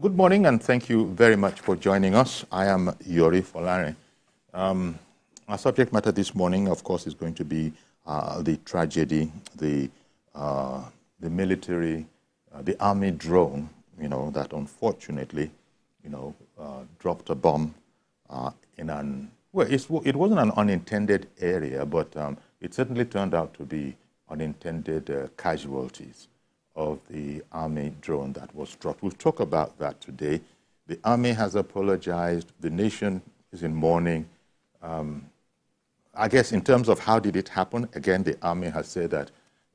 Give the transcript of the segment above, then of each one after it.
Good morning, and thank you very much for joining us. I am Yori Folare. Our subject matter this morning, of course, is going to be the tragedy, the military, the army drone, that unfortunately, dropped a bomb in an, well, it wasn't an unintended area, but it certainly turned out to be unintended casualties of the army drone that was dropped. We'll talk about that today. The army has apologized. The nation is in mourning. I guess in terms of how did it happen, again, the army has said that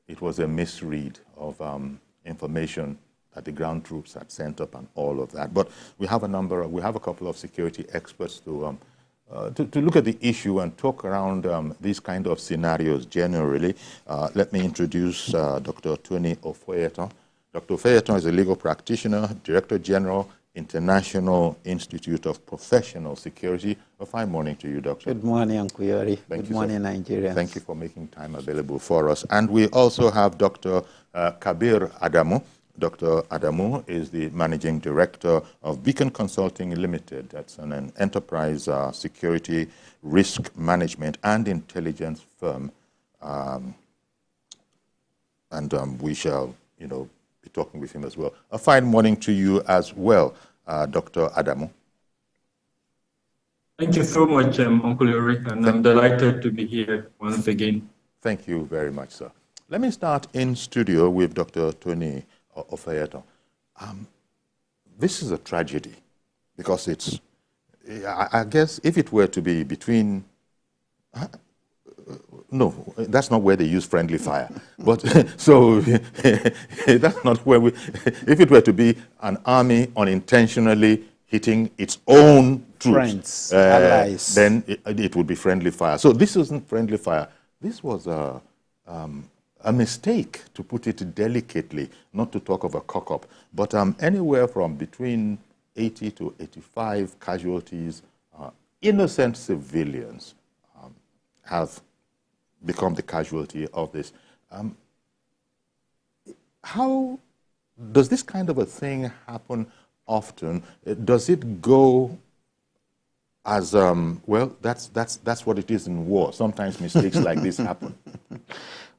it was a misread of information that the ground troops had sent up and all of that. But we have a couple of security experts to look at the issue and talk around these kind of scenarios generally. Let me introduce Dr. Tony Ofeyeton. Dr. Ofeyeton is a legal practitioner, Director General, International Institute of Professional Security. A fine morning to you, Doctor. Good morning, Uncle Yori. Good morning, Nigeria. Thank you for making time available for us. And we also have Dr. Kabir Adamu. Dr. Adamu is the Managing Director of Beacon Consulting Limited. That's an enterprise security, risk management, and intelligence firm. We shall, be talking with him as well. A fine morning to you as well, Dr. Adamu. Thank you so much, Uncle Yori, and I'm delighted to be here once again. Thank you very much, sir. Let me start in studio with Dr. Tony Ofeyeton. This is a tragedy because it's, I guess, if it were to be between, no, that's not where they use friendly fire. But so that's not where if it were to be an army unintentionally hitting its own troops, friends, allies, then it would be friendly fire. So this isn't friendly fire. This was a mistake, to put it delicately, not to talk of a cock-up, but anywhere from between 80 to 85 casualties, innocent civilians have become the casualty of this. How does this kind of a thing happen often? Does it go as, well, that's what it is in war. Sometimes mistakes like this happen.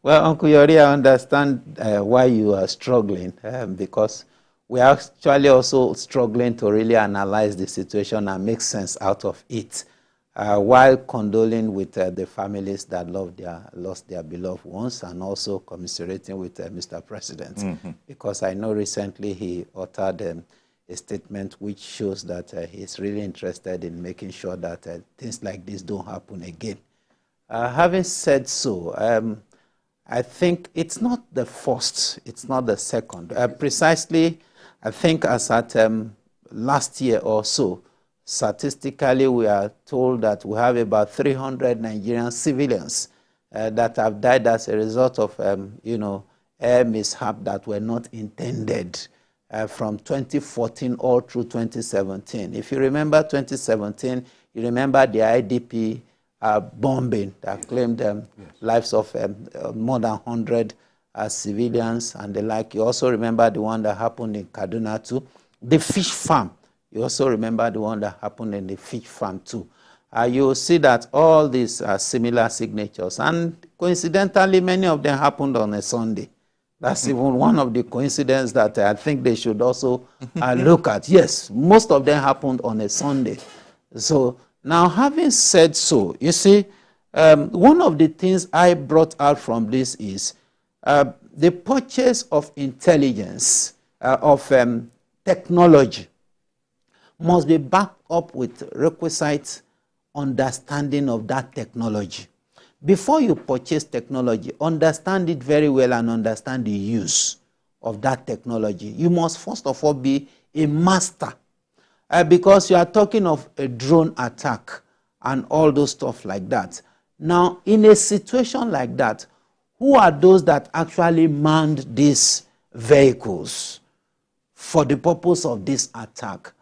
Well, Uncle Yori, I understand why you are struggling, because we are actually also struggling to really analyze the situation and make sense out of it, while condoling with the families that lost their beloved ones, and also commiserating with Mr. President, because I know recently he uttered a statement which shows that he's really interested in making sure that things like this don't happen again. Having said so, I think it's not the first, it's not the second. Precisely, I think as at last year or so, statistically we are told that we have about 300 Nigerian civilians that have died as a result of, air mishap that were not intended from 2014 all through 2017. If you remember 2017, you remember the IDP bombing that claimed lives of more than 100 civilians and the like. You also remember the one that happened in Kaduna too. The fish farm, you also remember the one that happened in the fish farm too. You will see that all these are similar signatures, and coincidentally many of them happened on a Sunday. That's even one of the coincidences that I think they should also look at. Yes, most of them happened on a Sunday. So now, having said so, you see, one of the things I brought out from this is the purchase of intelligence, of technology, must be backed up with requisite understanding of that technology. Before you purchase technology, understand it very well and understand the use of that technology. You must first of all be a master. Because you are talking of a drone attack and all those stuff like that. Now, in a situation like that, who are those that actually manned these vehicles for the purpose of this attack?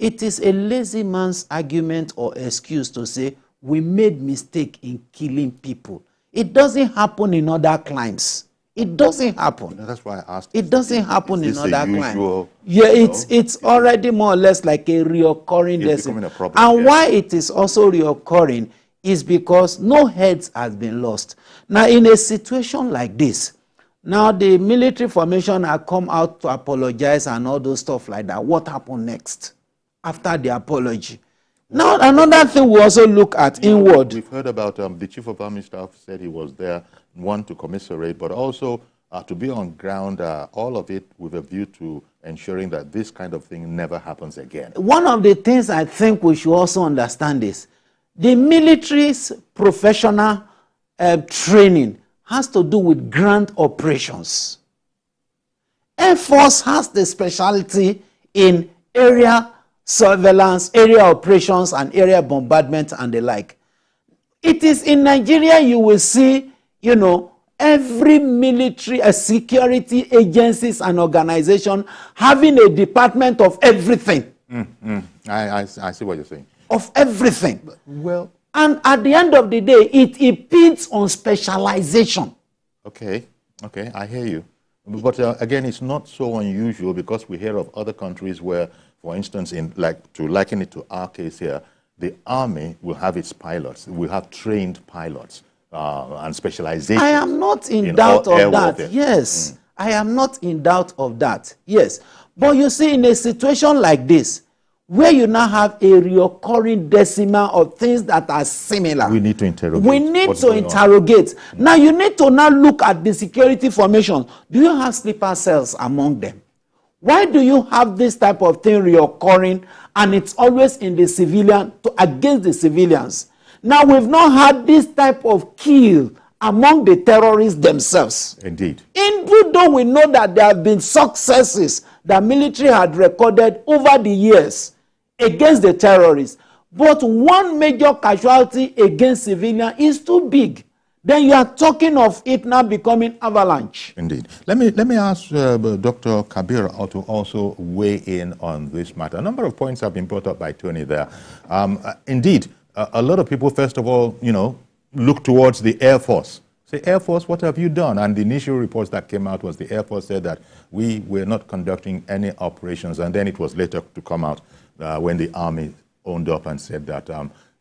It is a lazy man's argument or excuse to say, we made mistake in killing people. It doesn't happen in other climes. It doesn't happen. That's why I asked. It doesn't happen in other climes. Yeah, it's already more or less like a reoccurring becoming a problem. And why it is also reoccurring is because no heads has been lost. Now, in a situation like this, now the military formation have come out to apologize and all those stuff like that. What happened next after the apology? Now, another thing we also look at inward. We've heard about the Chief of Army Staff said he was there, one, to commiserate, but also to be on ground, all of it with a view to ensuring that this kind of thing never happens again. One of the things I think we should also understand is the military's professional training has to do with ground operations. Air Force has the specialty in area surveillance, area operations, and area bombardment and the like. It is in Nigeria you will see, you know, every military, security agencies and organization having a department of everything. I see what you're saying. Of everything. Well, and at the end of the day, it impedes on specialization. Okay, I hear you. But again, it's not so unusual because we hear of other countries where, for instance, to liken it to our case here, the army will have its pilots, will have trained pilots and specialization. I am not in doubt of that. Yes, I am not in doubt of that. Yes. But you see, in a situation like this, where you now have a recurring decimal of things that are similar, we need to interrogate. We need to interrogate. Now, you need to now look at the security formation. Do you have sleeper cells among them? Why do you have this type of thing reoccurring and it's always in the civilian against the civilians? Now, we've not had this type of kill among the terrorists themselves. Indeed. Even though we know that there have been successes that military had recorded over the years against the terrorists, but one major casualty against civilian is too big. Then you are talking of it now becoming avalanche. Indeed. Let me ask Dr. Kabir to also weigh in on this matter. A number of points have been brought up by Tony there. Indeed, a lot of people, first of all, you know, look towards the Air Force. Say, Air Force, what have you done? And the initial reports that came out was the Air Force said that we were not conducting any operations. And then it was later to come out when the Army owned up and said that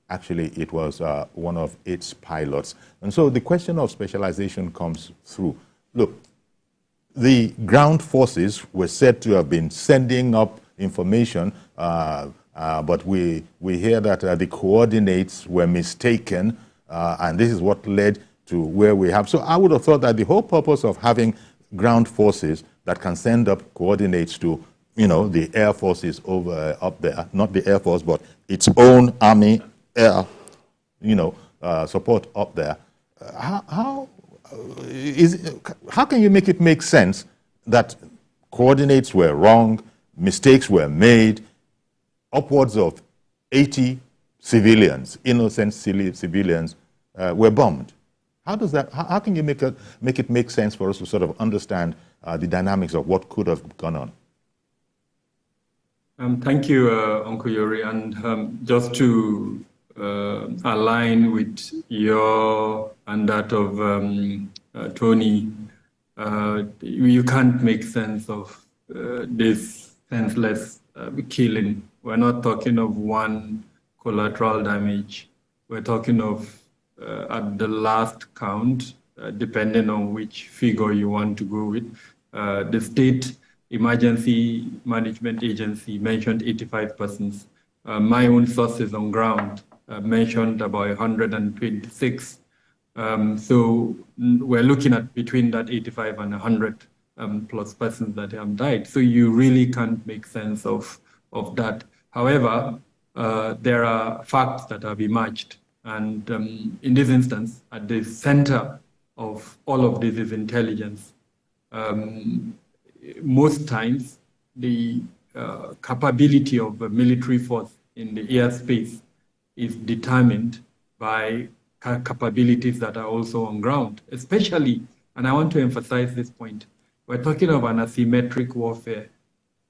actually it was one of its pilots. And so the question of specialization comes through. Look, the ground forces were said to have been sending up information, but we hear that the coordinates were mistaken, and this is what led to where we have. So I would have thought that the whole purpose of having ground forces that can send up coordinates to, you know, the Air Forces over up there, not the Air Force, but its own Army air, you know, support up there. How can you make it make sense that coordinates were wrong, mistakes were made, upwards of 80 civilians, innocent civilians, were bombed? How does that? How can you make it make sense for us to sort of understand the dynamics of what could have gone on? Thank you, Uncle Yori, and just to align with your and that of Tony, you can't make sense of this senseless killing. We're not talking of one collateral damage. We're talking of, at the last count, depending on which figure you want to go with, the State Emergency Management Agency mentioned 85 persons. My own sources on ground mentioned about 126. So we're looking at between that 85 and 100 plus persons that have died. So you really can't make sense of that. However, there are facts that have emerged. And in this instance, at the center of all of this is intelligence. Most times, the capability of a military force in the airspace is determined by capabilities that are also on ground, especially, and I want to emphasize this point, we're talking of an asymmetric warfare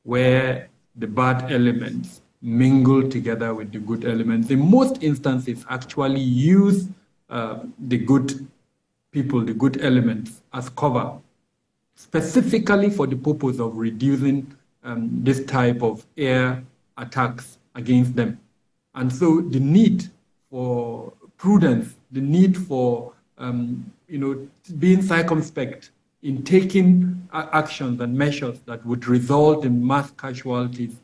where the bad elements mingle together with the good elements. In most instances, actually use the good people, the good elements as cover specifically for the purpose of reducing this type of air attacks against them. And so the need for prudence, the need for being circumspect in taking actions and measures that would result in mass casualties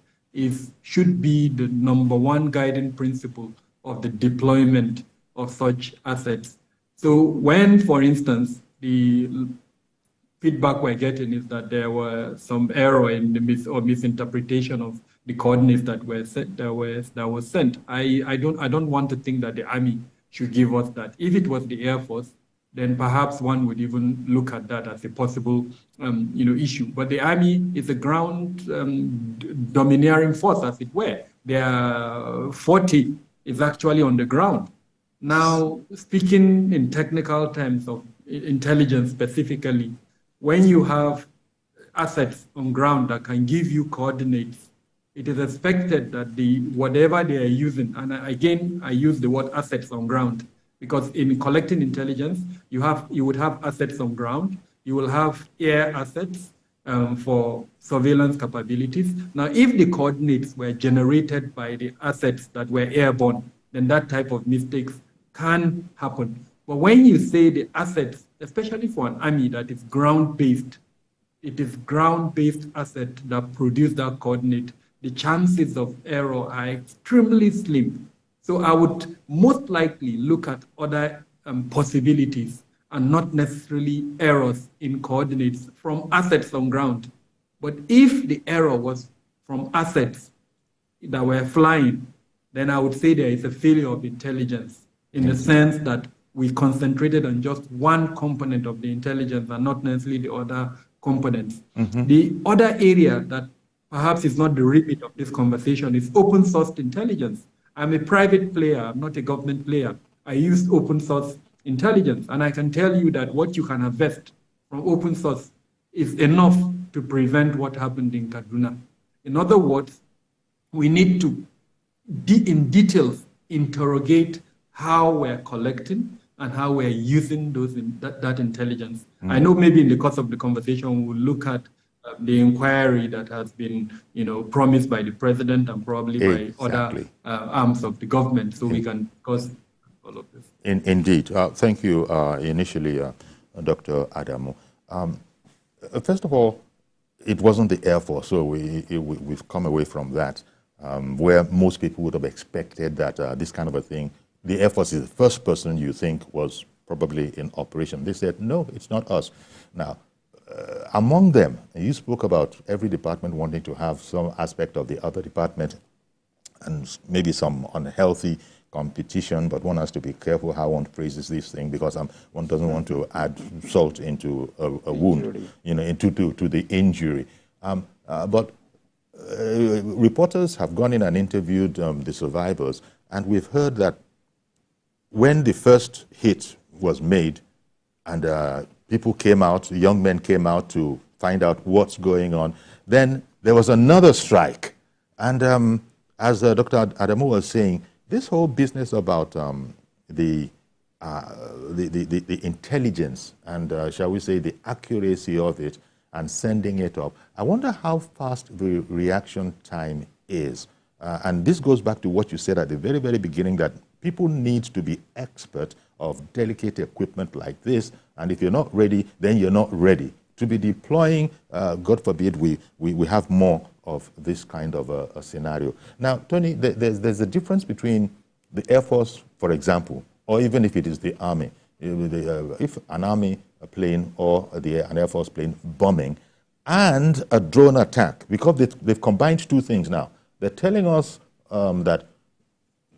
should be the number one guiding principle of the deployment of such assets. So when, for instance, the feedback we're getting is that there were some error in the misinterpretation of the coordinates that were sent, that was sent. I don't want to think that the Army should give us that. If it was the Air Force, then perhaps one would even look at that as a possible issue. But the Army is a ground domineering force, as it were. Their 40 is actually on the ground. Now, speaking in technical terms of intelligence specifically, when you have assets on ground that can give you coordinates, it is expected that whatever they are using, and again, I use the word assets on ground, because in collecting intelligence, you would have assets on ground, you will have air assets for surveillance capabilities. Now, if the coordinates were generated by the assets that were airborne, then that type of mistakes can happen. But when you say the assets, especially for an army that is ground-based, it is ground-based asset that produce that coordinate, the chances of error are extremely slim. So I would most likely look at other possibilities and not necessarily errors in coordinates from assets on ground. But if the error was from assets that were flying, then I would say there is a failure of intelligence in the sense that we concentrated on just one component of the intelligence and not necessarily the other components. Mm-hmm. The other area that perhaps is not the remit of this conversation is open source intelligence. I'm a private player, I'm not a government player. I use open source intelligence, and I can tell you that what you can harvest from open source is enough to prevent what happened in Kaduna. In other words, we need to, in details, interrogate how we're collecting and how we're using that intelligence. Mm. I know maybe in the course of the conversation, we'll look at the inquiry that has been, promised by the president and probably by other arms of the government, so we can discuss all of this. Indeed. Thank you initially, Dr. Adamu. First of all, it wasn't the Air Force, so we've come away from that, where most people would have expected that this kind of a thing, the Air Force is the first person you think was probably in operation. They said, no, it's not us. Now, among them, you spoke about every department wanting to have some aspect of the other department and maybe some unhealthy competition, but one has to be careful how one phrases this thing because one doesn't want to add salt into a wound, into the injury. But reporters have gone in and interviewed the survivors, and we've heard that when the first hit was made and people came out, young men came out to find out what's going on, then there was another strike. And as Dr. Adamu was saying, this whole business about the intelligence and, shall we say, the accuracy of it and sending it up, I wonder how fast the reaction time is. And this goes back to what you said at the very, very beginning, that people need to be expert of delicate equipment like this, and if you're not ready, then you're not ready. To be deploying, God forbid, we have more of this kind of a scenario. Now, Tony, there's a difference between the Air Force, for example, or even if it is the Army. If an Army plane or an Air Force plane bombing and a drone attack, because they've combined two things now. They're telling us that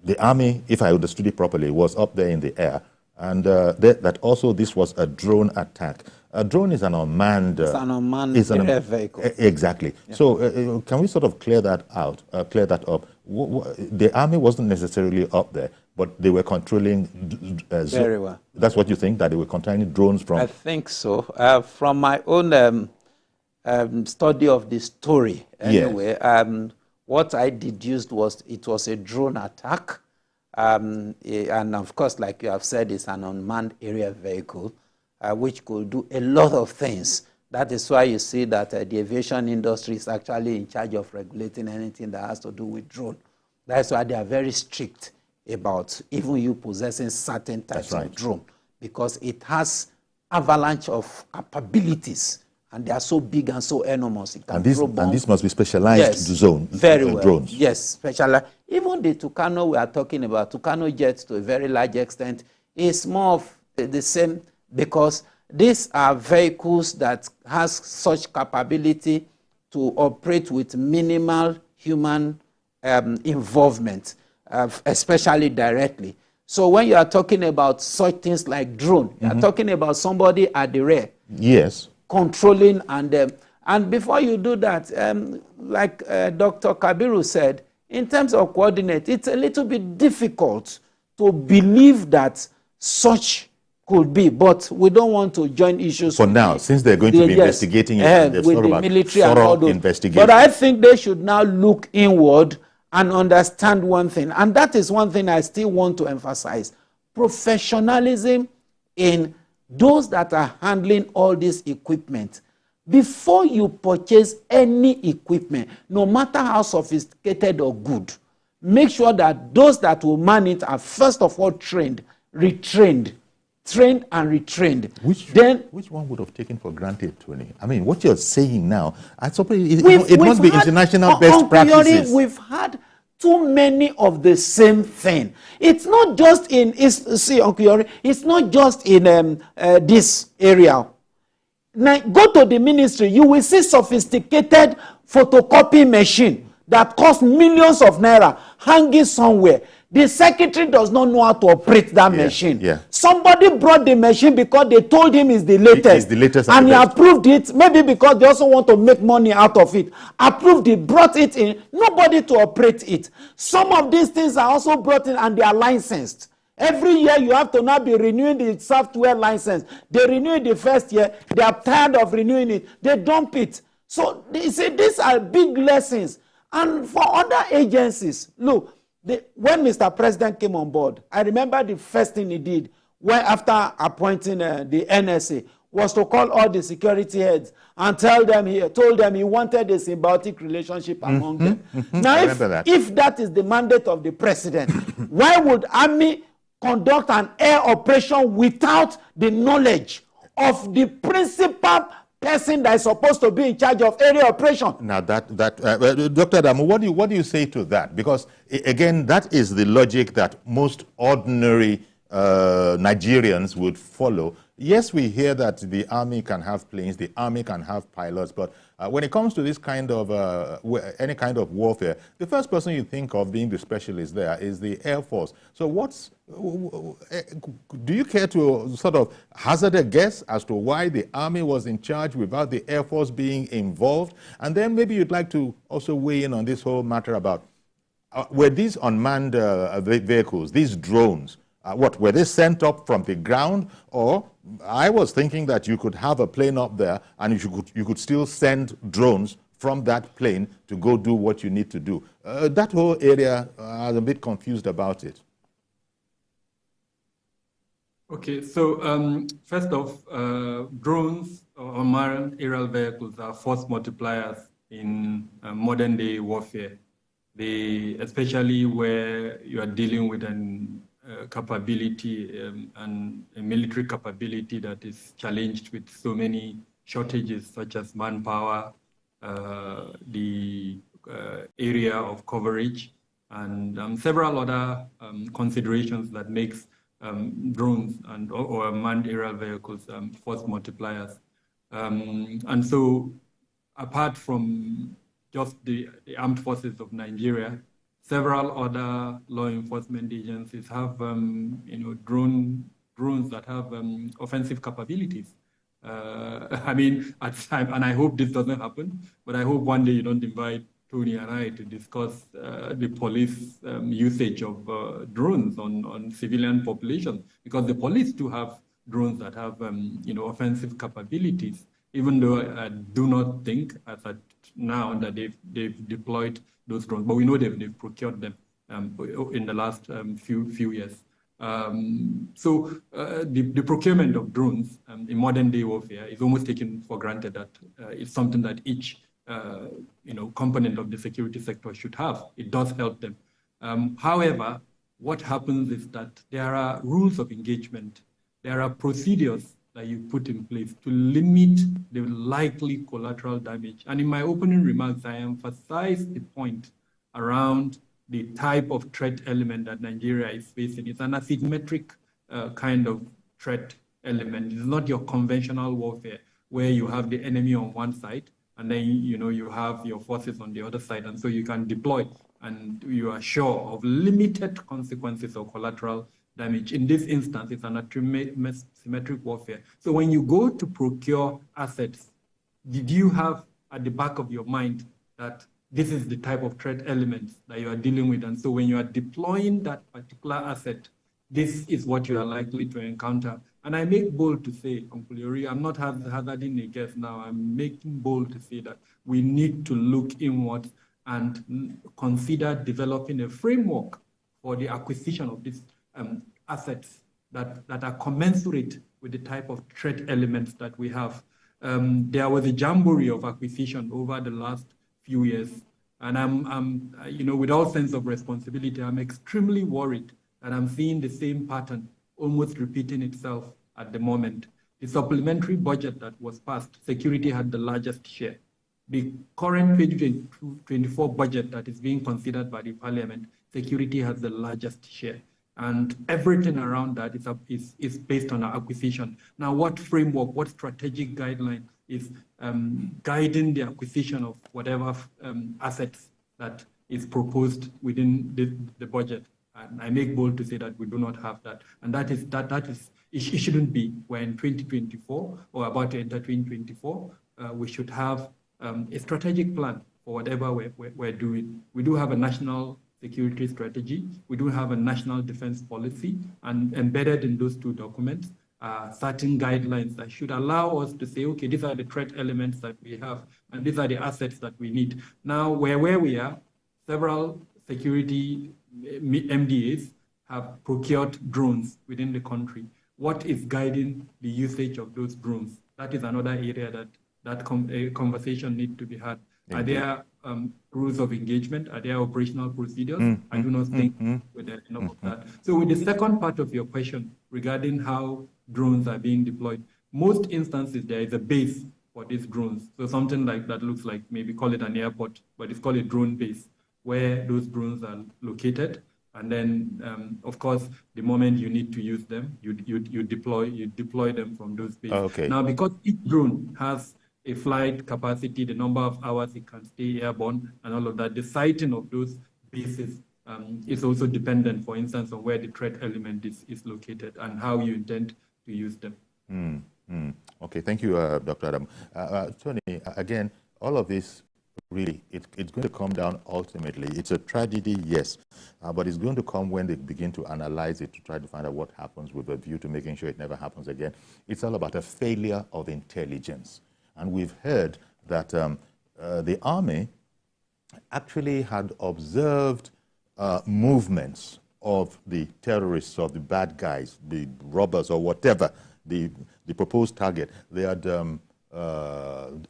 the Army, if I understood it properly, was up there in the air, and that also this was a drone attack. A drone is an unmanned... It's an unmanned air vehicle. Exactly. Yeah. So can we sort of clear that out, clear that up? The Army wasn't necessarily up there, but they were controlling... Very well. That's what you think, that they were controlling drones from... I think so. From my own study of the story, anyway, yes. What I deduced was it was a drone attack. And of course, like you have said, it's an unmanned aerial vehicle, which could do a lot of things That is why you see that the aviation industry is actually in charge of regulating anything that has to do with drone. That's why they are very strict about even you possessing certain types of drone, because it has avalanche of capabilities, and they are so big and so enormous. It can throw bombs. And this must be specialized zone. Very well. Drones. Yes, specialized. Even the Tucano we are talking about, Tucano jets to a very large extent, is more of the same, because these are vehicles that has such capability to operate with minimal human involvement, especially directly. So when you are talking about such things like drone, you are talking about somebody at the rear. Yes. Controlling and before you do that, like Dr. Kabiru said, in terms of coordinate, it's a little bit difficult to believe that such could be, but we don't want to join issues for now, since they're going to be investigating it, with the military and all those. But I think they should now look inward and understand one thing, and that is one thing I still want to emphasize: professionalism in those that are handling all this equipment. Before you purchase any equipment, no matter how sophisticated or good, make sure that those that will man it are first of all trained, retrained, trained and retrained. Which one would have taken for granted, Tony? I mean, what you're saying now, it must be international best practices. We've had too many of the same thing. It's not just in, Uncle Yori, it's not just in this area. Now, go to the ministry, you will see sophisticated photocopy machine that costs millions of naira hanging somewhere. The secretary does not know how to operate that machine. Yeah. Somebody brought the machine because they told him it's the latest. It's the latest and he approved it, maybe because they also want to make money out of it. Approved it, brought it in, nobody to operate it. Some of these things are also brought in and they are licensed. Every year you have to now be renewing the software license. They renew it the first year, they are tired of renewing it, they dump it. So they say these are big lessons. And for other agencies, look, when Mr. President came on board, I remember the first thing he did when after appointing the NSA was to call all the security heads and told them he wanted a symbiotic relationship among them. Now, if that is the mandate of the president, why would Army conduct an air operation without the knowledge of the principal person that is supposed to be in charge of area operation? Now, Dr. Adamu, what do you say to that? Because, again, that is the logic that most ordinary Nigerians would follow. Yes, we hear that the army can have planes, the army can have pilots, but when it comes to this kind of, any kind of warfare, the first person you think of being the specialist there is the Air Force. So do you care to sort of hazard a guess as to why the army was in charge without the Air Force being involved? And then maybe you'd like to also weigh in on this whole matter about, were these unmanned vehicles, these drones, were they sent up from the ground? Or I was thinking that you could have a plane up there and you could still send drones from that plane to go do what you need to do. That whole area, I was a bit confused about it. Okay, so first off, drones or unmanned aerial vehicles are force multipliers in modern day warfare. Especially where you are dealing with an capability and a military capability that is challenged with so many shortages such as manpower, the area of coverage, and several other considerations that makes drones or manned aerial vehicles force multipliers. And so apart from just the armed forces of Nigeria, several other law enforcement agencies have, drones that have offensive capabilities. I mean, at time, and I hope this doesn't happen, but I hope one day you don't invite Tony and I to discuss the police usage of drones on civilian population, because the police do have drones that have, offensive capabilities. Even though I do not think as at now that they've deployed those drones, but we know they've procured them in the last few years. The procurement of drones in modern day warfare is almost taken for granted that it's something that each component of the security sector should have. It does help them. However, what happens is that there are rules of engagement. There are procedures that you put in place to limit the likely collateral damage. And in my opening remarks, I emphasized the point around the type of threat element that Nigeria is facing. It's an asymmetric kind of threat element. It's not your conventional warfare where you have the enemy on one side and then you have your forces on the other side, and so you can deploy and you are sure of limited consequences or collateral damage. In this instance, it's an asymmetric warfare. So when you go to procure assets, did you have at the back of your mind that this is the type of threat elements that you are dealing with? And so when you are deploying that particular asset, this is what you are likely to encounter. And I make bold to say, Uncle Yori, I'm not hazarding a guess now, I'm making bold to say that we need to look inward and consider developing a framework for the acquisition of these assets that are commensurate with the type of threat elements that we have. There was a jamboree of acquisition over the last few years, and I'm with all sense of responsibility, I'm extremely worried that I'm seeing the same pattern almost repeating itself at the moment. The supplementary budget that was passed, security had the largest share. The current 2024 budget that is being considered by the parliament, security has the largest share. And everything around that is based on our acquisition. Now, what framework, what strategic guideline is guiding the acquisition of whatever assets that is proposed within the budget? And I make bold to say that we do not have that. And that is it shouldn't be. We're in 2024 or about to enter 2024. We should have a strategic plan for whatever we're doing. We do have a national security strategy. We do have a national defense policy, and embedded in those two documents are certain guidelines that should allow us to say, okay, these are the threat elements that we have, and these are the assets that we need. Now, where we are, several security MDAs have procured drones within the country. What is guiding the usage of those drones? That is another area that conversation needs to be had. Are there rules of engagement? Are there operational procedures? I do not think there's enough of that. So with the second part of your question regarding how drones are being deployed, most instances there is a base for these drones. So something like that looks like, maybe call it an airport, but it's called a drone base, where those drones are located. And then, of course, the moment you need to use them, you deploy them from those bases. Okay. Now, because each drone has a flight capacity, the number of hours it can stay airborne, and all of that, the siting of those bases is also dependent, for instance, on where the threat element is located and how you intend to use them. Okay, thank you, Dr. Adam. Tony, again, all of this, really, it's going to come down ultimately. It's a tragedy, yes, but it's going to come when they begin to analyze it to try to find out what happens with a view to making sure it never happens again. It's all about a failure of intelligence. And we've heard that the army actually had observed movements of the terrorists, of the bad guys, the robbers or whatever, the proposed target. They had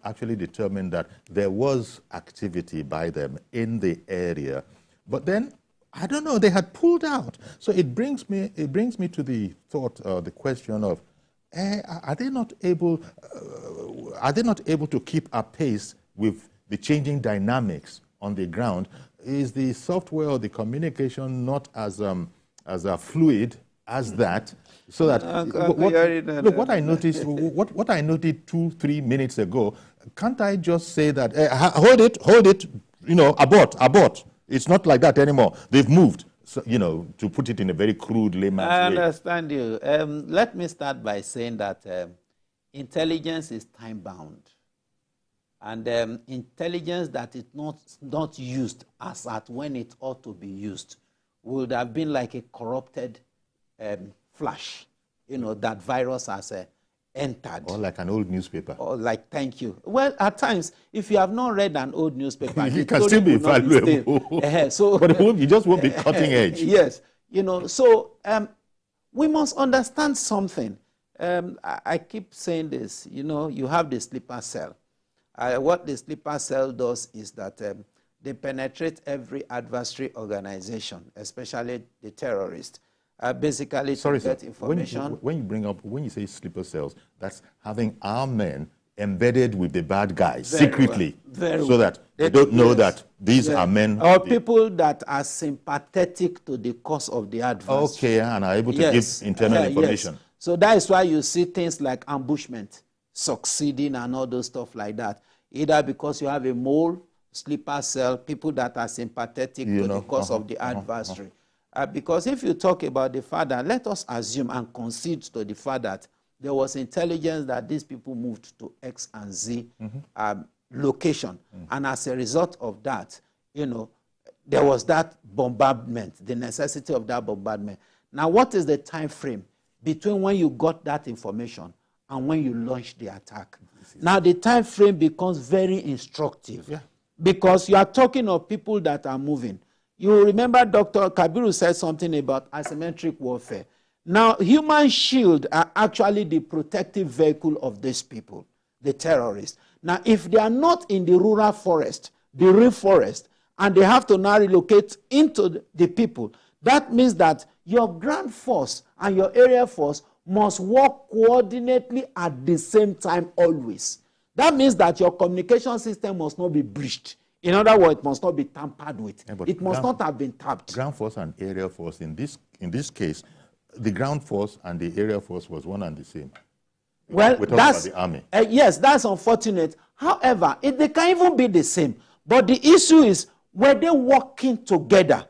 actually determined that there was activity by them in the area. But then, I don't know, they had pulled out. So it brings me to the thought, the question of, are they not able to keep apace with the changing dynamics on the ground? Is the software or the communication not as fluid as that? So that look, what I noticed, what I noted 2-3 minutes ago, can't I just say that hold it, abort? It's not like that anymore. They've moved. So, to put it in a very crude layman's way. I understand you. Let me start by saying that intelligence is time-bound. And intelligence that is not used as at when it ought to be used would have been like a corrupted flash, that virus has entered. Or like an old newspaper. Or like, thank you. Well, at times, if you have not read an old newspaper, it can still be valuable. So, but you just won't be cutting edge. Yes. So we must understand something. I keep saying this, you know, you have the sleeper cell. What the sleeper cell does is that they penetrate every adversary organization, especially the terrorists, basically to get information. When you say sleeper cells, that's having our men embedded with the bad guys secretly, so that they don't know that these are men. Or people that are sympathetic to the cause of the adversary. Okay, and are able to give internal information. Yes. So that is why you see things like ambushment succeeding and all those stuff like that. Either because you have a mole, sleeper cell, people that are sympathetic to the cause of the adversary. Because if you talk about the fact that, let us assume and concede to the fact that there was intelligence that these people moved to X and Z location. And as a result of that, you know, there was that bombardment, the necessity of that bombardment. Now, what is the time frame between when you got that information and when you launched the attack? Now, the time frame becomes very instructive because you are talking of people that are moving. You remember Dr. Kabiru said something about asymmetric warfare. Now, human shield are actually the protective vehicle of these people, the terrorists. Now, if they are not in the rural forest, the real forest, and they have to now relocate into the people, that means that your ground force and your area force must work coordinately at the same time always. That means that your communication system must not be breached. In other words, it must not be tampered with. It must not have been tapped. Ground force and area force, in this case, the ground force and the area force was one and the same. Well, we're talking about the army. Yes, that's unfortunate. However, they can even be the same. But the issue is, were they working together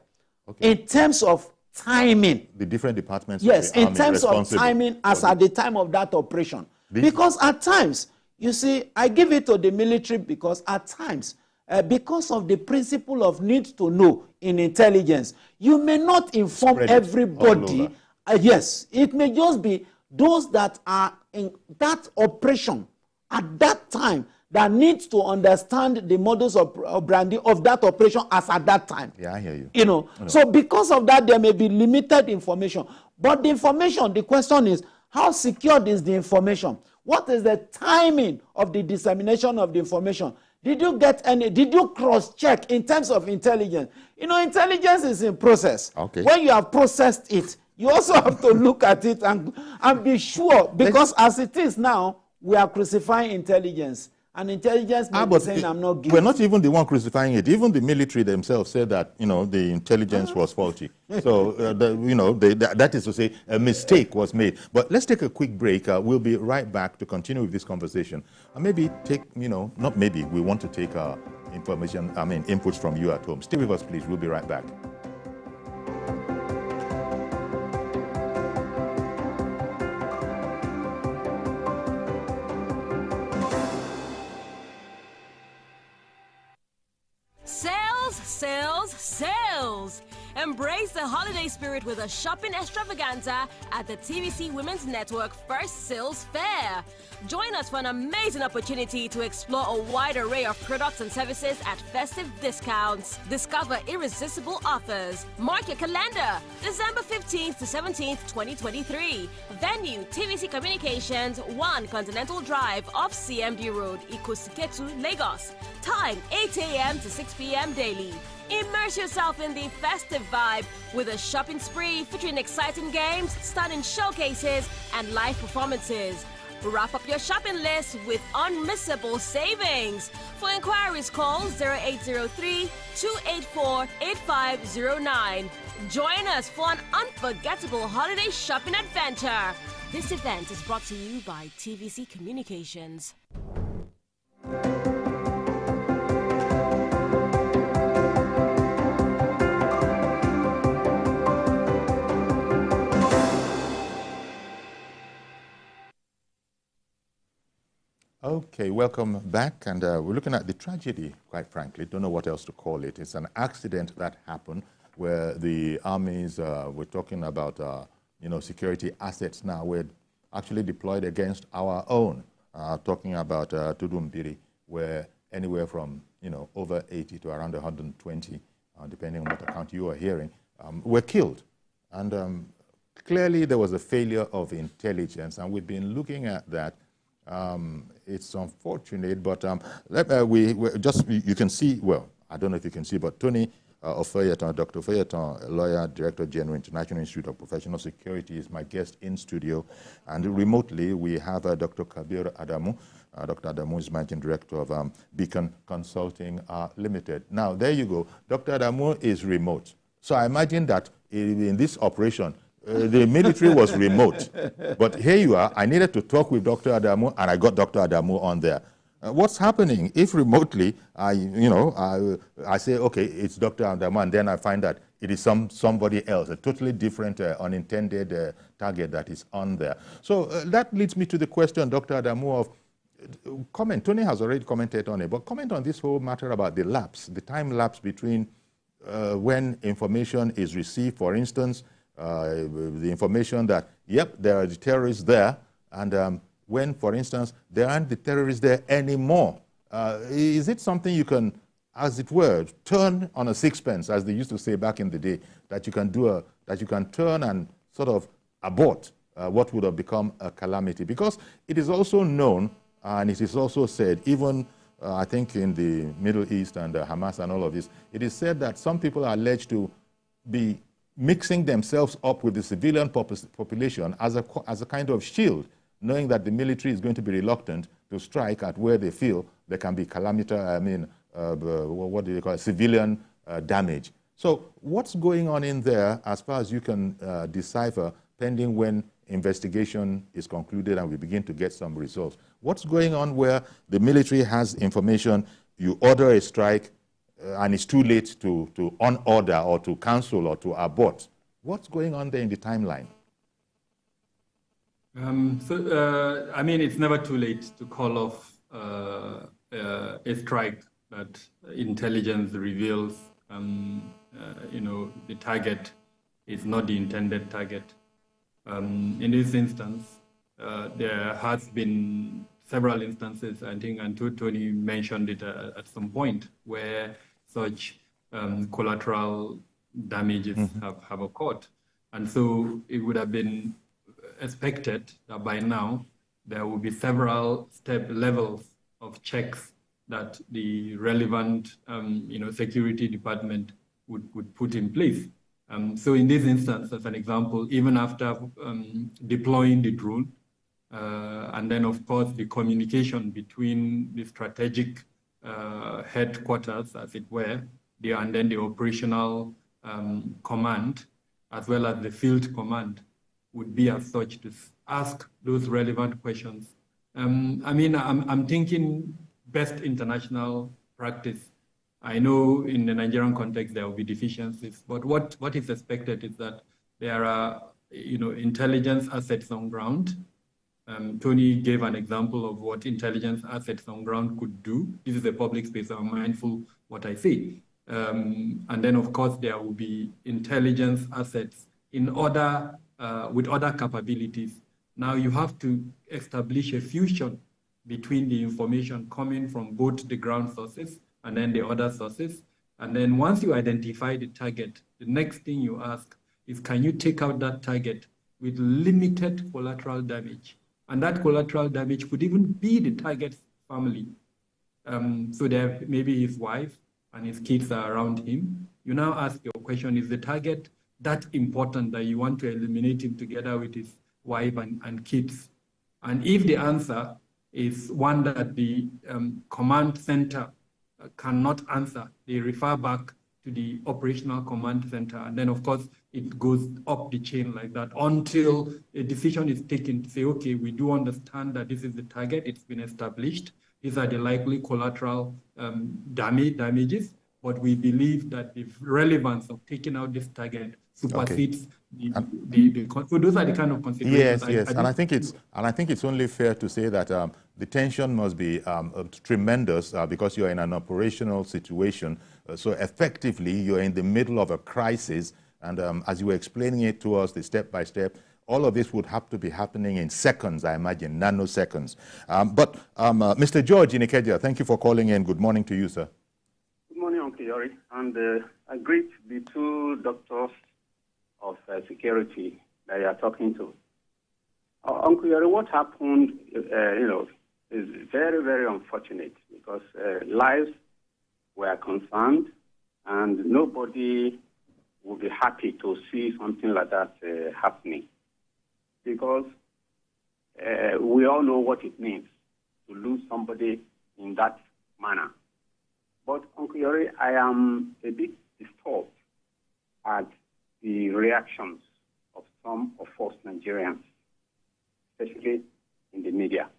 in terms of timing? The different departments. Yes, of the army in terms of timing as at the time of that operation. Because at times, you see, I give it to the military because at times, because of the principle of need to know in intelligence, you may not inform everybody. Yes, it may just be those that are in that operation at that time that needs to understand the modus operandi of that operation as at that time. Yeah, I hear you. You know, so because of that, there may be limited information. But the information, the question is, how secured is the information? What is the timing of the dissemination of the information? Did you cross-check in terms of intelligence? You know, intelligence is in process. Okay. When you have processed it, you also have to look at it and be sure, because as it is now, we are crucifying intelligence. And intelligence may be saying, I'm not guilty. We're not even the one crucifying it. Even the military themselves said that, you know, the intelligence was faulty. So, that is to say, a mistake was made. But let's take a quick break. We'll be right back to continue with this conversation. And maybe take, you know, not maybe, we want to take inputs from you at home. Stay with us, please. We'll be right back. Sales! Embrace the holiday spirit with a shopping extravaganza at the TVC Women's Network First Sales Fair. Join us for an amazing opportunity to explore a wide array of products and services at festive discounts. Discover irresistible offers. Mark your calendar, December 15th to 17th, 2023. Venue, TVC Communications, 1 Continental Drive off CMD Road, Ikosuketu, Lagos. Time, 8 a.m. to 6 p.m. daily. Immerse yourself in the festive vibe with a shopping spree featuring exciting games, stunning showcases, and live performances. Wrap up your shopping list with unmissable savings. For inquiries, call 0803-284-8509. Join us for an unforgettable holiday shopping adventure. This event is brought to you by TVC Communications. Okay, welcome back, and we're looking at the tragedy, quite frankly. Don't know what else to call it. It's an accident that happened where the armies, we're talking about, security assets now, were actually deployed against our own. Talking about Tudumbiri, where anywhere from, over 80 to around 120, depending on what account you are hearing, were killed. And clearly there was a failure of intelligence, and we've been looking at that. It's unfortunate, but you can see, well, I don't know if you can see, but Tony Ofeyeton, Dr. Ofeyeton, lawyer, Director General, International Institute of Professional Security, is my guest in studio. And remotely, we have Dr. Kabir Adamu. Dr. Adamu is Managing Director of Beacon Consulting Limited. Now, there you go. Dr. Adamu is remote. So I imagine that in this operation, the military was remote. But here you are. I needed to talk with Dr. Adamu, and I got Dr. Adamu on there. What's happening if remotely I say, okay, it's Dr. Adamu, and then I find that it is somebody else, a totally different unintended target that is on there. So that leads me to the question, Dr. Adamu, of comment. Tony has already commented on it, but comment on this whole matter about the lapse, the time lapse between when information is received, for instance, the information that, yep, there are the terrorists there, and when, for instance, there aren't the terrorists there anymore. Is it something you can, as it were, turn on a sixpence, as they used to say back in the day, that you can do that you can turn and sort of abort what would have become a calamity? Because it is also known, and it is also said, even I think in the Middle East and Hamas and all of this, it is said that some people are alleged to be mixing themselves up with the civilian population as a kind of shield, knowing that the military is going to be reluctant to strike at where they feel there can be what do they call it, civilian damage. So what's going on in there as far as you can decipher, pending when investigation is concluded and we begin to get some results? What's going on where the military has information, you order a strike, and it's too late to unorder or to cancel or to abort? What's going on there in the timeline? It's never too late to call off a strike that intelligence reveals, the target is not the intended target. In this instance, there has been several instances, I think, and Tony mentioned it at some point, where such collateral damages have occurred. And so it would have been expected that by now there will be several levels of checks that the relevant security department would put in place. So in this instance, as an example, even after deploying the drone, and then of course the communication between the strategic headquarters, as it were, and then the operational command, as well as the field command, would be as such to ask those relevant questions. I'm thinking best international practice. I know in the Nigerian context there will be deficiencies, but what is expected is that there are intelligence assets on ground. Tony gave an example of what intelligence assets on ground could do. This is a public space, so I'm mindful what I say. And then of course there will be intelligence assets with other capabilities. Now you have to establish a fusion between the information coming from both the ground sources and then the other sources. And then once you identify the target, the next thing you ask is, can you take out that target with limited collateral damage? And that collateral damage could even be the target's family. So there maybe his wife and his kids are around him. You now ask your question, is the target that important that you want to eliminate him together with his wife and kids? And if the answer is one that the command center cannot answer, they refer back to the operational command center. And then of course, it goes up the chain like that until a decision is taken to say, okay, we do understand that this is the target, it's been established. These are the likely collateral damages, but we believe that the relevance of taking out this target supersedes so those are the kind of considerations. Yes. And I think it's only fair to say that the tension must be tremendous because you're in an operational situation. So effectively, you're in the middle of a crisis. And as you were explaining it to us, the step by step, all of this would have to be happening in seconds, I imagine, nanoseconds. But Mr. George in Ikeja, thank you for calling in. Good morning to you, sir. Good morning, Uncle Yori. And I greet the two doctors of security that you are talking to. Uncle Yori, what happened, is very, very unfortunate because lives were concerned and nobody would be happy to see something like that happening because we all know what it means to lose somebody in that manner. But Uncle Yori, I am a bit disturbed at the reactions of some of us Nigerians, especially in the media.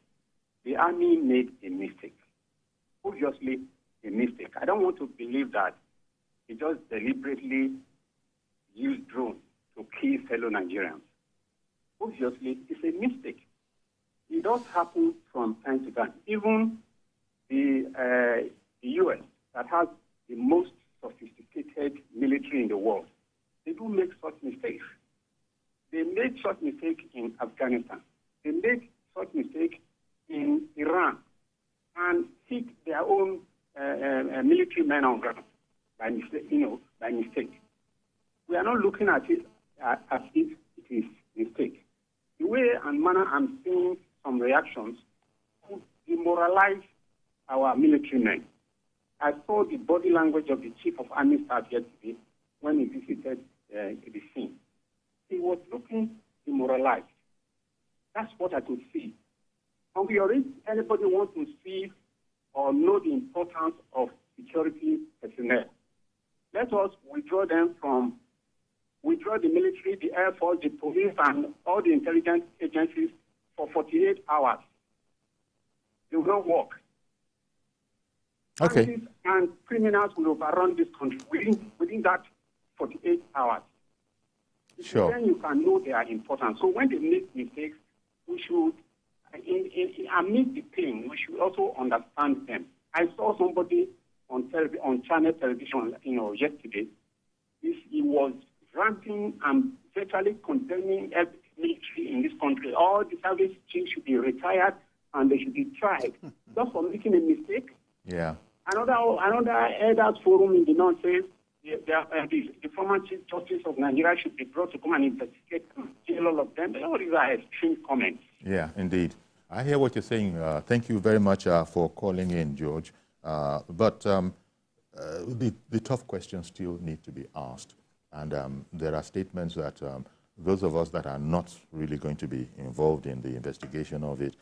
The army made a mistake, obviously a mistake. I don't want to believe that he just deliberately used drones to kill fellow Nigerians. Obviously, it's a mistake. It does happen from time to time. Even the U.S. that has the most sophisticated military in the world, they do make such mistakes. They made such mistake in Afghanistan. They made such mistake in Iran and hit their own military men on ground by mistake. We are not looking at it as if it is mistake. The way and manner I'm seeing some reactions could demoralize our military men. I saw the body language of the Chief of Army Staff yesterday when he visited the scene. He was looking demoralized. That's what I could see. And we already, anybody wants to see or know the importance of security personnel, let us withdraw the military, the Air Force, the police, and all the intelligence agencies for 48 hours. They will not work. Okay. And criminals will overrun this country within that 48 hours. Sure. Then you can know their importance. So when they make mistakes, we should, amid the pain, we should also understand them. I saw somebody on channel television, yesterday. He was ranting and virtually condemning every military in this country. All the service chiefs should be retired and they should be tried just for making a mistake. Yeah. Another elders forum in the north says the former Chief Justice of Nigeria should be brought to come and investigate and kill all of them. All these are extreme comments. Yeah, indeed. I hear what you're saying. Thank you very much for calling in, George. But the tough questions still need to be asked. And there are statements that those of us that are not really going to be involved in the investigation of it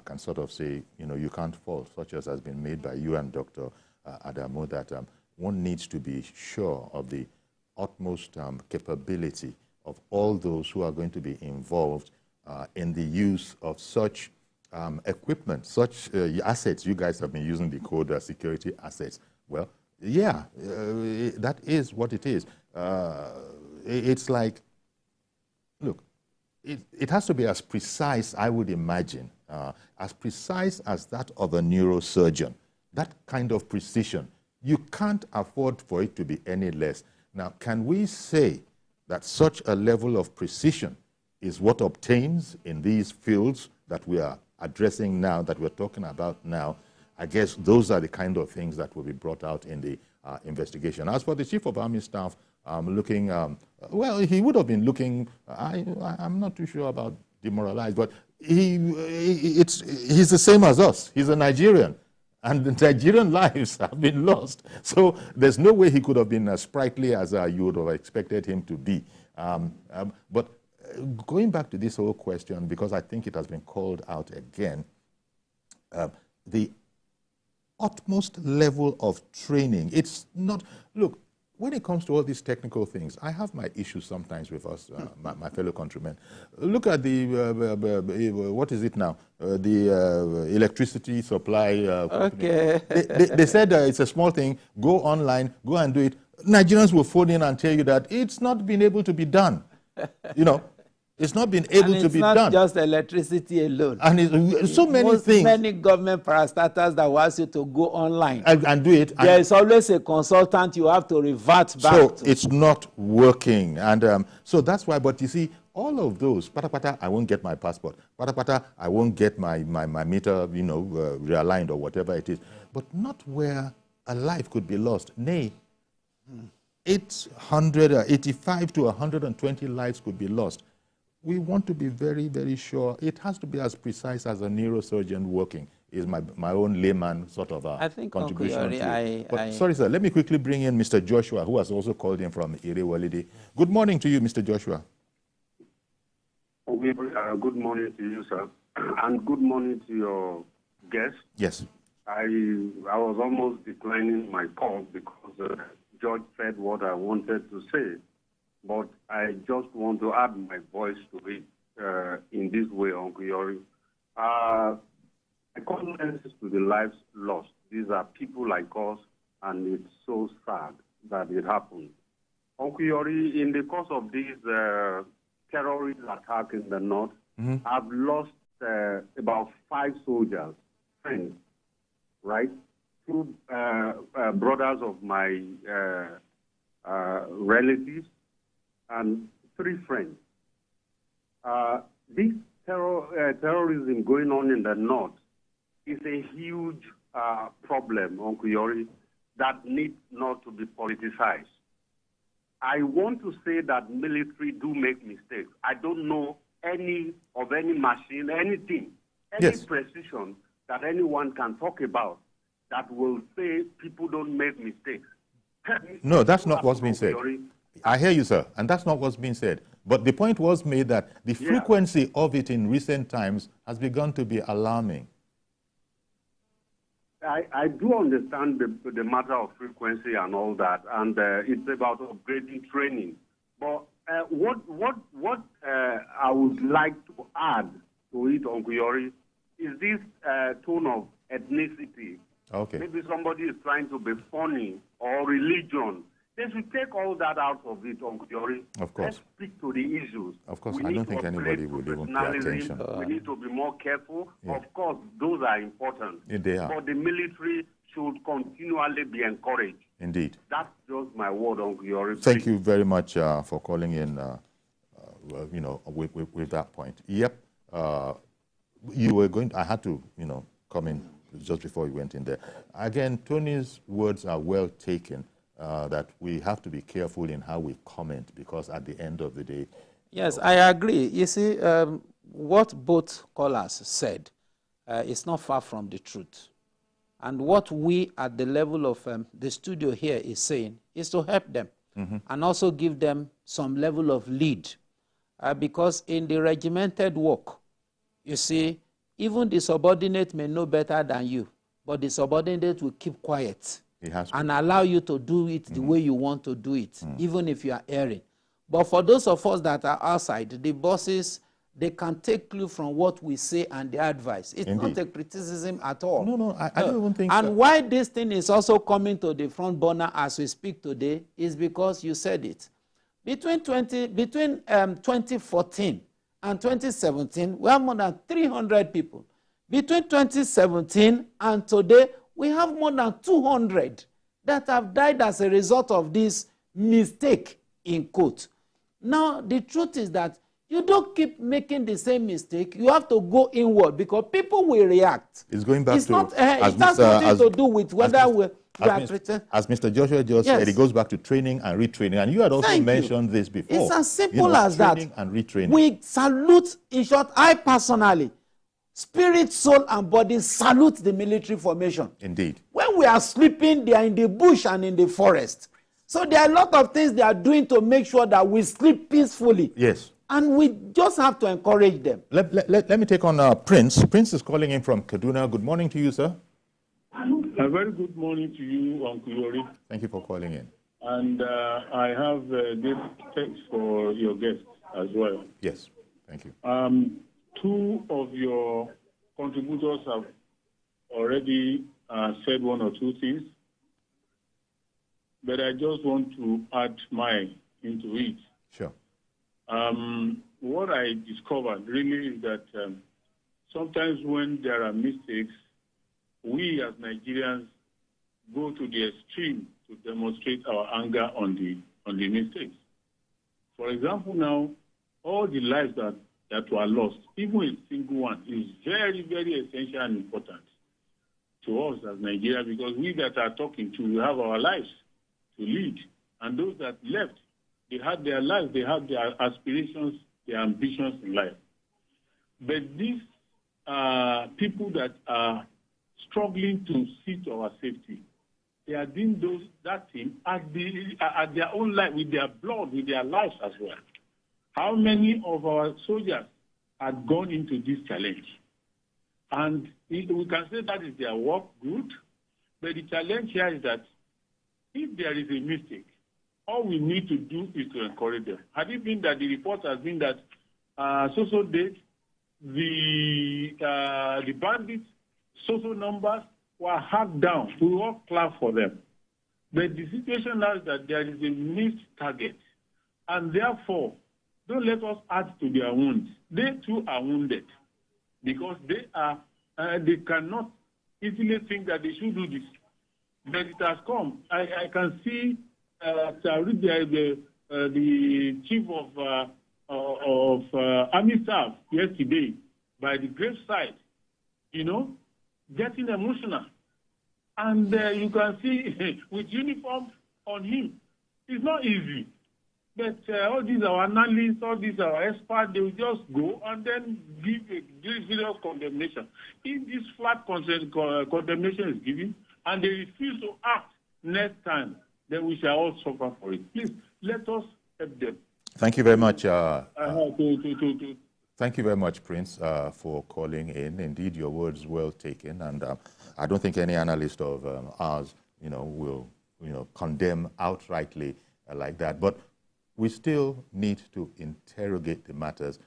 can sort of say, you can't fault, such as has been made by you and Dr. Adamo, that one needs to be sure of the utmost capability of all those who are going to be involved in the use of such equipment, such assets. You guys have been using the code security assets. Well, yeah, that is what it is. It's like, look, it has to be as precise, I would imagine, as precise as that of a neurosurgeon. That kind of precision. You can't afford for it to be any less. Now, can we say that such a level of precision is what obtains in these fields that we are addressing now, that we're talking about now? I guess those are the kind of things that will be brought out in the investigation. As for the Chief of Army Staff looking, well, he would have been looking, I'm not too sure about demoralized, but he's the same as us. He's a Nigerian. And the Nigerian lives have been lost. So there's no way he could have been as sprightly as you would have expected him to be. But going back to this whole question, because I think it has been called out again, the utmost level of training, it's not, look, when it comes to all these technical things, I have my issues sometimes with us, my fellow countrymen. Look at the, what is it now? The electricity supply. Okay. They said it's a small thing, go online, go and do it. Nigerians will phone in and tell you that it's not been able to be done. It's not been able to be done. It's not just electricity alone. And so many things. Many government parastatals that will ask you to go online. And do it. There is always a consultant you have to revert back to. So it's not working. And so that's why, but you see, all of those, pata, I won't get my passport. Pata, I won't get my meter, realigned or whatever it is. But not where a life could be lost. Nay, 85 to 120 lives could be lost. we want to be very, very sure. It has to be as precise as a neurosurgeon working, is my own layman sort of I think, contribution Uncle Yori, to it. Sorry, sir, let me quickly bring in Mr. Joshua, who has also called in from Irewolide. Good morning to you, Mr. Joshua. Good morning to you, sir, and good morning to your guest. Yes. I was almost declining my call because George said what I wanted to say, but I just want to add my voice to it in this way, Uncle Yori. My condolences to the lives lost. These are people like us, and it's so sad that it happened. Uncle Yori, in the course of this terrorist attack in the north, I've lost about 5 soldiers, friends, right? 2 brothers of my relatives, and 3 friends. This terrorism going on in the north is a huge problem, Uncle Yori, that needs not to be politicized. I want to say that military do make mistakes. I don't know any machine, anything, any precision that anyone can talk about that will say people don't make mistakes. No, that's not what's being said. I hear you, sir, and that's not what's being said. But the point was made that the frequency of it in recent times has begun to be alarming. I do understand the matter of frequency and all that, and it's about upgrading training. But what I would like to add to it, Uncle Yori, is this tone of ethnicity. Okay. Maybe somebody is trying to be funny, or religion. They should take all that out of it, Uncle Yori. Of course. Let's speak to the issues. Of course, I don't think anybody would even pay attention. We need to be more careful. Of course, those are important. They are. But the military should continually be encouraged. Indeed. That's just my word, Uncle Yori. Thank you very much for calling in, with that point. Yep. You were going, I had to, come in just before you went in there. Again, Tony's words are well taken. That we have to be careful in how we comment, because at the end of the day... Yes, I agree. You see, what both callers said is not far from the truth. And what we at the level of the studio here is saying is to help them and also give them some level of lead. Because in the regimented work, you see, even the subordinate may know better than you, but the subordinate will keep quiet. And allow you to do it the way you want to do it, even if you are erring. But for those of us that are outside, the bosses, they can take clue from what we say and the advice. It's not a criticism at all. No, I don't even think so. And why this thing is also coming to the front burner as we speak today is because you said it. Between 2014 and 2017, we have more than 300 people. Between 2017 and today, we have more than 200 that have died as a result of this mistake, in quote. Now, the truth is that you don't keep making the same mistake. You have to go inward, because people will react. It's going back to... it has nothing to do with whether we are treated. As Mr. Joshua just said, it goes back to training and retraining. And you had also mentioned this before. It's as simple as that. Training and retraining. We salute, in short, I personally, spirit, soul, and body salute the military formation. Indeed. When we are sleeping, they are in the bush and in the forest. So there are a lot of things they are doing to make sure that we sleep peacefully. Yes. And we just have to encourage them. Let me take on Prince. Prince is calling in from Kaduna. Good morning to you, sir. A very good morning to you, Uncle Yori. Thank you for calling in. And I have great thanks for your guests as well. Yes, thank you. 2 of your contributors have already said 1 or 2 things, but I just want to add mine into it. Sure. What I discovered really is that sometimes when there are mistakes, we as Nigerians go to the extreme to demonstrate our anger on the mistakes. For example, now, all the lives that were lost, even a single one, is very, very essential and important to us as Nigeria, because we that are talking to, we have our lives to lead. And those that left, they had their lives, they had their aspirations their ambitions in life. But these people that are struggling to see to our safety, they are doing that thing at their own life, with their blood, with their lives as well. How many of our soldiers had gone into this challenge? And we can say that is their work, good. But the challenge here is that if there is a mistake, all we need to do is to encourage them. Had it been that the report has been that so-so date, the bandits, so-so numbers were hacked down, we will all clap for them. But the situation now is that there is a missed target. And therefore, don't let us add to their wounds. They too are wounded because they cannot easily think that they should do this. But it has come. I can see the chief of army staff yesterday by the graveside, getting emotional. And you can see with uniform on him, it's not easy. But all these our analysts, all these our experts, they will just go and then give serious condemnation. If this flat condemnation is given and they refuse to act next time, then we shall all suffer for it. Please, let us help them. Thank you very much. Thank you very much, Prince, for calling in. Indeed, your words well taken, and I don't think any analyst of ours, will, condemn outrightly like that. But we still need to interrogate the matters.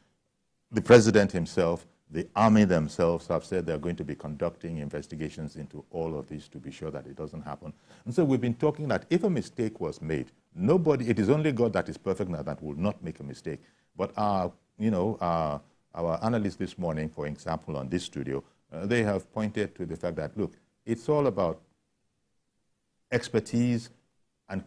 The president himself, the army themselves have said they're going to be conducting investigations into all of this to be sure that it doesn't happen. And so we've been talking that if a mistake was made, it is only God that is perfect now that will not make a mistake. But our analysts this morning, for example, on this studio, they have pointed to the fact that, look, it's all about expertise and,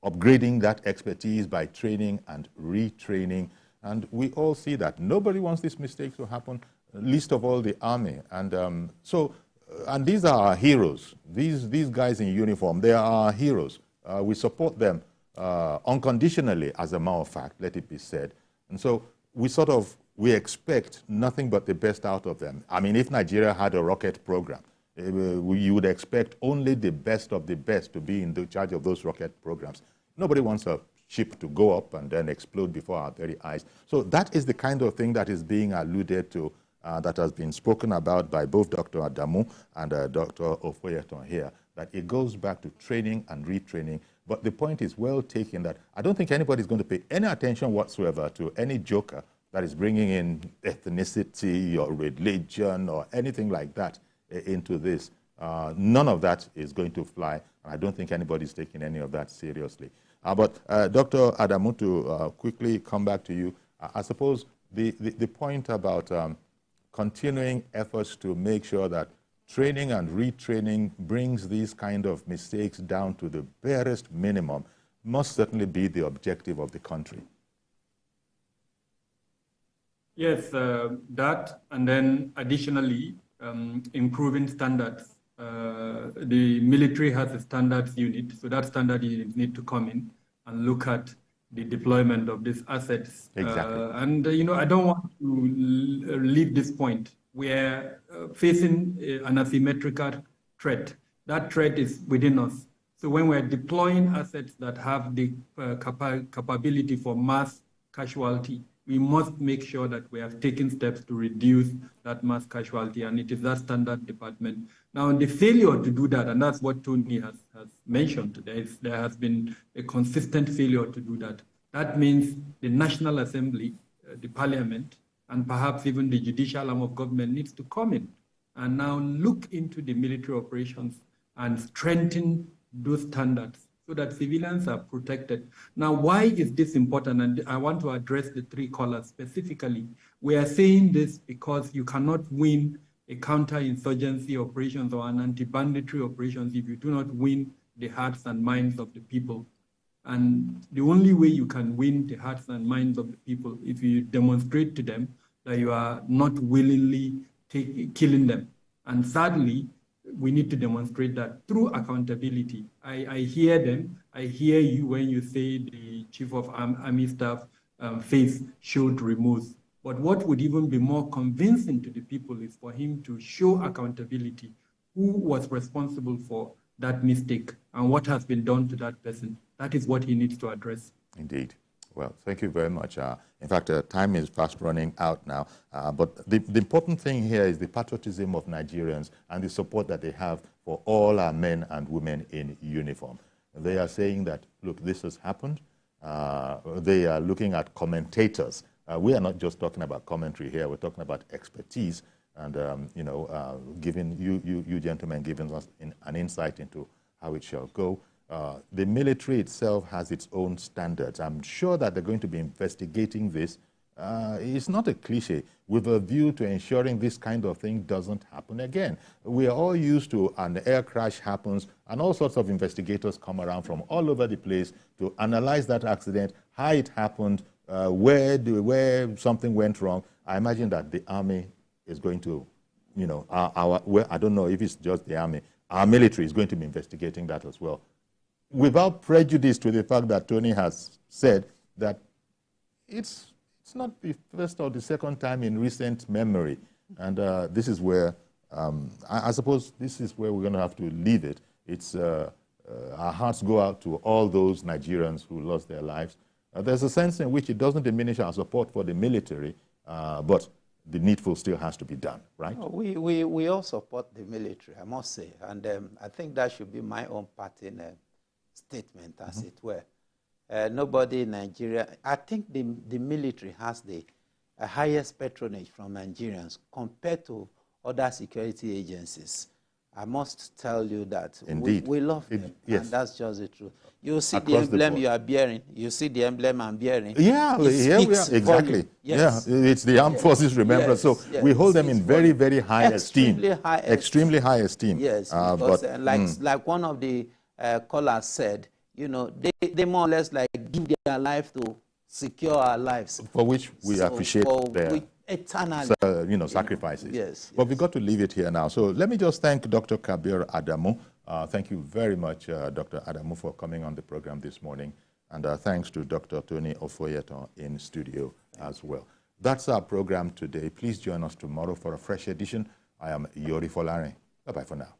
upgrading that expertise by training and retraining. And we all see that. Nobody wants this mistake to happen, least of all the army. And and these are our heroes. These guys in uniform, they are our heroes. We support them unconditionally, as a matter of fact, let it be said. And so we expect nothing but the best out of them. I mean, if Nigeria had a rocket program, you would expect only the best of the best to be in the charge of those rocket programs. Nobody wants a ship to go up and then explode before our very eyes. So that is the kind of thing that is being alluded to, that has been spoken about by both Dr. Adamu and Dr. Ofoyeton here, that it goes back to training and retraining. But the point is well taken that I don't think anybody's going to pay any attention whatsoever to any joker that is bringing in ethnicity or religion or anything like that into this. None of that is going to fly, and I don't think anybody's taking any of that seriously. But Dr. Adamu, to quickly come back to you, I suppose the point about continuing efforts to make sure that training and retraining brings these kind of mistakes down to the barest minimum must certainly be the objective of the country. Yes, that, and then additionally, improving standards. The military has a standards unit, so that standard unit needs to come in and look at the deployment of these assets. Exactly. I don't want to leave this point. We're facing an asymmetrical threat. That threat is within us. So when we're deploying assets that have the capability for mass casualty, we must make sure that we have taken steps to reduce that mass casualty, and it is that standard department. Now, the failure to do that, and that's what Tony has mentioned, there has been a consistent failure to do that. That means the National Assembly, the Parliament, and perhaps even the judicial arm of government needs to come in and now look into the military operations and strengthen those standards so that civilians are protected. Now, why is this important? And I want to address the three callers specifically. We are saying this because you cannot win a counterinsurgency operations or an anti-banditry operations if you do not win the hearts and minds of the people. And the only way you can win the hearts and minds of the people is if you demonstrate to them that you are not willingly killing them. And sadly, we need to demonstrate that through accountability. I hear them. I hear you when you say the Chief of Army Staff face showed remorse. But what would even be more convincing to the people is for him to show accountability. Who was responsible for that mistake and what has been done to that person? That is what he needs to address. Indeed. Well, thank you very much. In fact, time is fast running out now. But the important thing here is the patriotism of Nigerians and the support that they have for all our men and women in uniform. They are saying that, look, this has happened. They are looking at commentators. We are not just talking about commentary here. We're talking about expertise and, giving you gentlemen giving us an insight into how it shall go. The military itself has its own standards. I'm sure that they're going to be investigating this. It's not a cliche, with a view to ensuring this kind of thing doesn't happen again. We are all used to an air crash happens and all sorts of investigators come around from all over the place to analyze that accident, how it happened, where something went wrong. I imagine that the army is going to, I don't know if it's just the army, our military is going to be investigating that as well, without prejudice to the fact that Tony has said that it's not the first or the second time in recent memory. And this is where, I suppose this is where we're going to have to leave it. It's, our hearts go out to all those Nigerians who lost their lives. There's a sense in which it doesn't diminish our support for the military, but the needful still has to be done, right? We all support the military, I must say. And I think that should be my own parting statement, as it were. Nobody in Nigeria, I think the military has the highest patronage from Nigerians compared to other security agencies. I must tell you that we love them, yes. and that's just the truth. You see the emblem you are bearing, you see the emblem I'm bearing. Yeah, here we are, exactly. Yes. Yeah, it's the Armed Forces Remembrance, so we hold them in very, very high esteem. Extremely high esteem. Yes, because like one of the callers said, they more or less like give their life to secure our lives. For which we appreciate their eternal, sacrifices. Yes. But we've got to leave it here now. So let me just thank Dr. Kabir Adamu. Thank you very much, Dr. Adamu, for coming on the program this morning. And thanks to Dr. Tony Ofoyeton in studio as well. That's our program today. Please join us tomorrow for a fresh edition. I am Yori Folare. Bye-bye for now.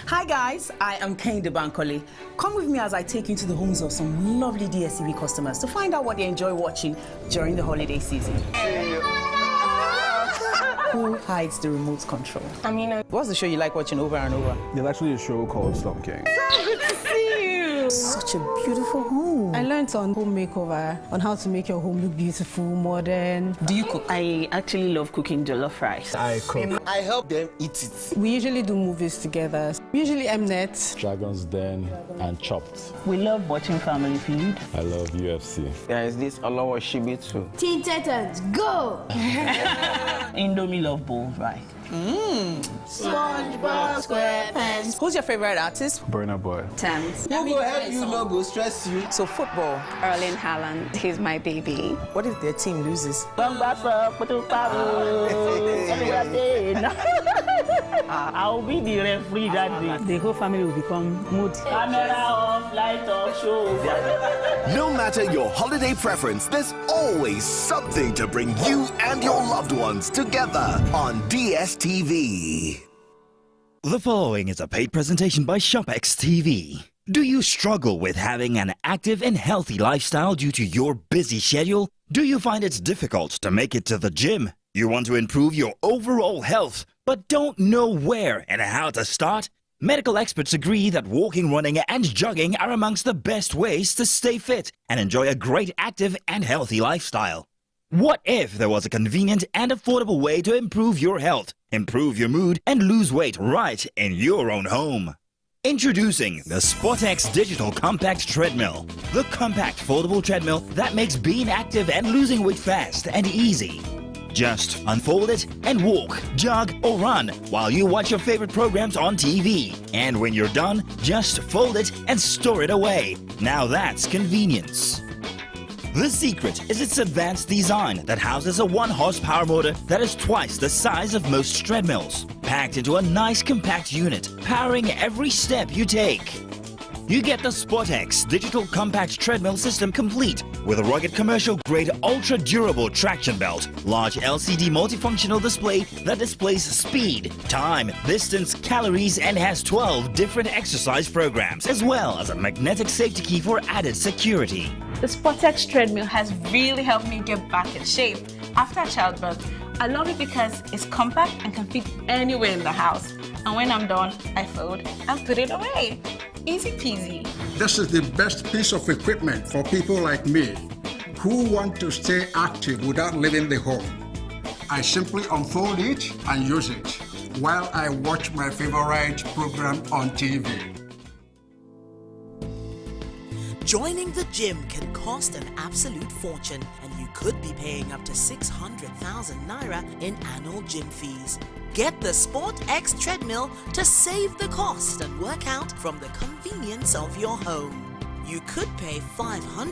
Hi guys, I am Kehinde Bankole. Come with me as I take you to the homes of some lovely DSTV customers to find out what they enjoy watching during the holiday season. Who hides the remote control? What's the show you like watching over and over? There's actually a show called Slum King. So good to see you! Such a beautiful home. I learned on home makeover, on how to make your home look beautiful, modern. Do you cook? I actually love cooking jollof rice. I cook. I help them eat it. We usually do movies together. Usually Mnet. Dragon's Den and Chopped. We love watching Family Feud. I love UFC. There's this Olawa Shibi too. Teen Titans, go! Indomie love bowls, right? SpongeBob SquarePants. Who's your favorite artist? Burna Boy. Thames. Who will help you, not go stress you? So football. Erling Haaland, he's my baby. What if their team loses? I'll be the referee that day. The whole family will become mood. Camera off, light off, show. No matter your holiday preference, there's always something to bring you and your loved ones together on DSTV. The following is a paid presentation by ShopX TV. Do you struggle with having an active and healthy lifestyle due to your busy schedule? Do you find it's difficult to make it to the gym? You want to improve your overall health, but don't know where and how to start? Medical experts agree that walking, running, and jogging are amongst the best ways to stay fit and enjoy a great active and healthy lifestyle. What if there was a convenient and affordable way to improve your health, improve your mood, and lose weight right in your own home? Introducing the SportX Digital Compact Treadmill, the compact foldable treadmill that makes being active and losing weight fast and easy. Just unfold it and walk, jog, or run while you watch your favorite programs on TV. And when you're done, just fold it and store it away. Now that's convenience. The secret is its advanced design that houses a 1-horsepower motor that is twice the size of most treadmills, packed into a nice compact unit, powering every step you take. You get the SportX digital compact treadmill system complete with a rugged commercial-grade ultra-durable traction belt, large LCD multifunctional display that displays speed, time, distance, calories, and has 12 different exercise programs, as well as a magnetic safety key for added security. The SportX treadmill has really helped me get back in shape after childbirth. I love it because it's compact and can fit anywhere in the house. And when I'm done, I fold and put it away. Easy peasy. This is the best piece of equipment for people like me who want to stay active without leaving the home. I simply unfold it and use it while I watch my favorite program on TV. Joining the gym can cost an absolute fortune, and you could be paying up to 600,000 naira in annual gym fees. Get the SportX treadmill to save the cost and work out from the convenience of your home. You could pay 500